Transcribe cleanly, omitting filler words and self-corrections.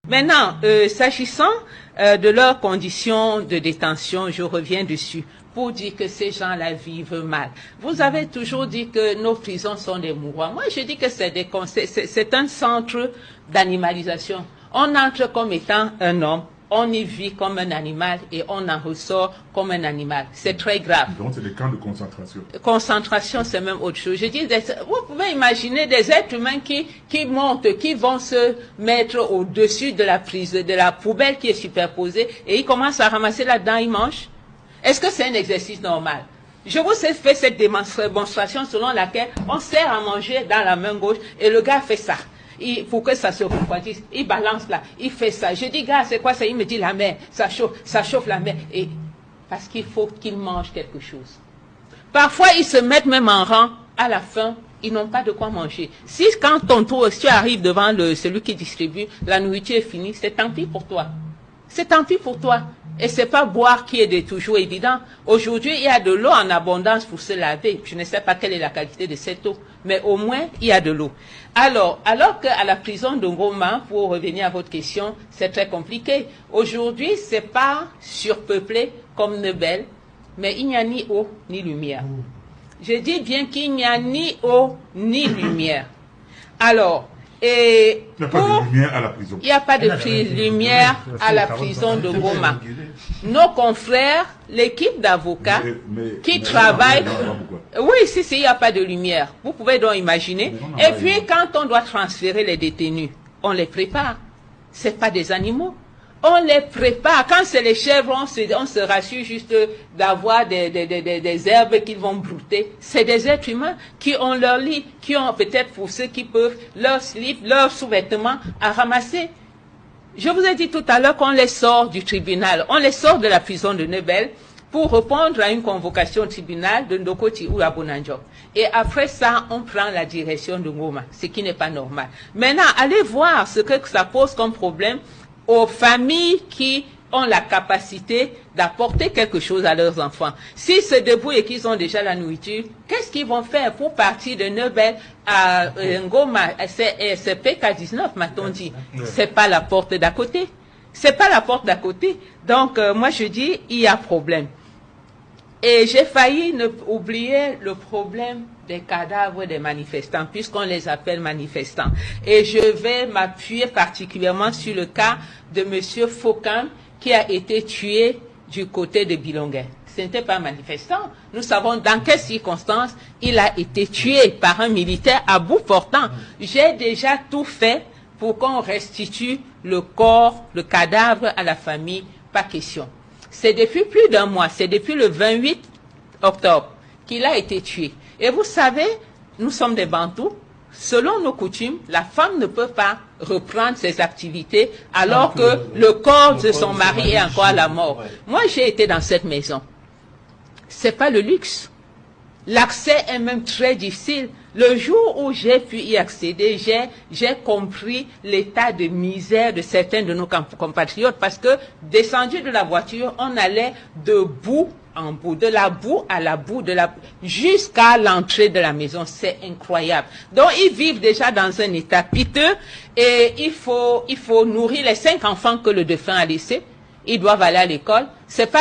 Maintenant, s'agissant de leurs conditions de détention, je reviens dessus pour dire que ces gens-là vivent mal. Vous avez toujours dit que nos prisons sont des mouroirs. Moi, je dis que c'est un centre d'animalisation. On entre comme étant un homme, on y vit comme un animal et on en ressort comme un animal. C'est très grave. Donc, c'est des camps de concentration. Concentration, c'est même autre chose. Je dis, vous pouvez imaginer des êtres humains qui montent, qui vont se mettre au-dessus de la prise, de la poubelle qui est superposée et ils commencent à ramasser là-dedans, ils mangent. Est-ce que c'est un exercice normal? Je vous ai fait cette démonstration selon laquelle on sert à manger dans la main gauche et le gars fait ça. Pour que ça se refroidisse, il balance là, il fait ça. Je dis, gars, c'est quoi ça? Il me dit, la mer, ça chauffe la mer. Et parce qu'il faut qu'il mange quelque chose. Parfois, ils se mettent même en rang, à la fin, ils n'ont pas de quoi manger. Si quand ton tour, si tu arrives devant celui qui distribue, la nourriture est finie, c'est tant pis pour toi. C'est tant pis pour toi. Et c'est pas boire qui est toujours évident. Aujourd'hui, il y a de l'eau en abondance pour se laver. Je ne sais pas quelle est la qualité de cette eau, mais au moins, il y a de l'eau. Alors qu'à la prison de Ngoma, pour revenir à votre question, c'est très compliqué. Aujourd'hui, c'est pas surpeuplé comme Nebel, mais il n'y a ni eau ni lumière. Je dis bien qu'il n'y a ni eau ni lumière. Alors, et il n'y a pas de lumière à la prison. Il n'y a pas de lumière à la prison de Ngoma. Nos confrères, l'équipe d'avocats qui travaillent... Oui, si, il n'y a pas de lumière. Vous pouvez donc imaginer. Et puis, quand on doit transférer les détenus, on les prépare. Ce n'est pas des animaux. On les prépare. Quand c'est les chèvres, on se rassure juste d'avoir des herbes qu'ils vont brouter. C'est des êtres humains qui ont leur lit, qui ont peut-être pour ceux qui peuvent leur slip, leurs sous-vêtements à ramasser. Je vous ai dit tout à l'heure qu'on les sort du tribunal. On les sort de la prison de Nebel pour répondre à une convocation au tribunal de Ndokoti ou à Bonanjo. Et après ça, on prend la direction de Ngoma, ce qui n'est pas normal. Maintenant, allez voir ce que ça pose comme problème aux familles qui ont la capacité d'apporter quelque chose à leurs enfants. S'ils se débrouillent et qu'ils ont déjà la nourriture, qu'est-ce qu'ils vont faire pour partir de Nebel à Ngoma? C'est PK19, m'a-t-on dit. C'est pas la porte d'à côté. C'est pas la porte d'à côté. Donc, moi, je dis, il y a problème. Et j'ai failli oublier le problème des cadavres des manifestants, puisqu'on les appelle manifestants. Et je vais m'appuyer particulièrement sur le cas de M. Faucan, qui a été tué du côté de Bilongué. Ce n'était pas un manifestant. Nous savons dans quelles circonstances il a été tué par un militaire à bout portant. J'ai déjà tout fait pour qu'on restitue le corps, le cadavre à la famille, pas question. C'est depuis plus d'un mois, c'est depuis le 28 octobre qu'il a été tué. Et vous savez, nous sommes des Bantous. Selon nos coutumes, la femme ne peut pas reprendre ses activités alors que le corps de son mari est encore à la mort. Moi, j'ai été dans cette maison. C'est pas le luxe. L'accès est même très difficile. Le jour où j'ai pu y accéder, j'ai compris l'état de misère de certains de nos compatriotes parce que, descendu de la voiture, on allait de bout en bout, de la boue à la boue, jusqu'à l'entrée de la maison. C'est incroyable. Donc, ils vivent déjà dans un état piteux et il faut nourrir les 5 enfants que le défunt a laissés. Ils doivent aller à l'école. C'est pas